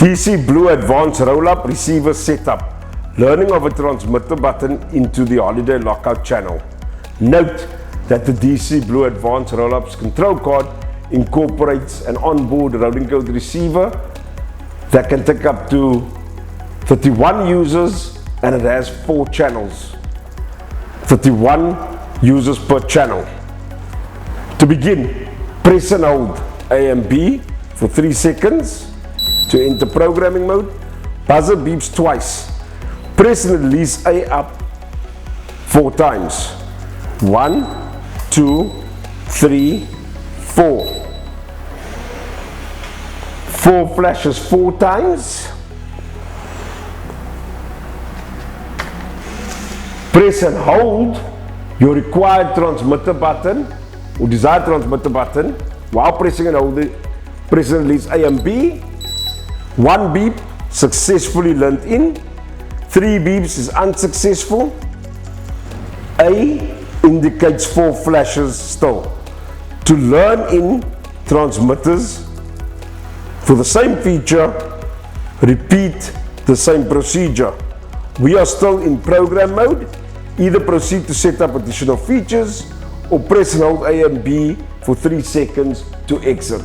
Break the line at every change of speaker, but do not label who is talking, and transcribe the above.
DC Blue Advanced Roll-Up Receiver Setup. Learning of a transmitter button into the holiday lockout channel. Note that the DC Blue Advanced Roll-Ups control card incorporates an onboard rolling code receiver that can take up to 31 users, and it has 4 channels. 31 users per channel. To begin, press and hold A and B for 3 seconds to enter programming mode. Buzzer beeps twice. Press and release A up 4 times. 1, 2, 3, 4. 4 flashes 4 times. Press and hold your required transmitter button or desired transmitter button while pressing and holding. Press and release A and B. 1 beep successfully learned in. 3 beeps is unsuccessful. A indicates 4 flashes still. To learn in transmitters for the same feature, repeat the same procedure. We are still in program mode. Either proceed to set up additional features or press and hold A and B for 3 seconds to exit.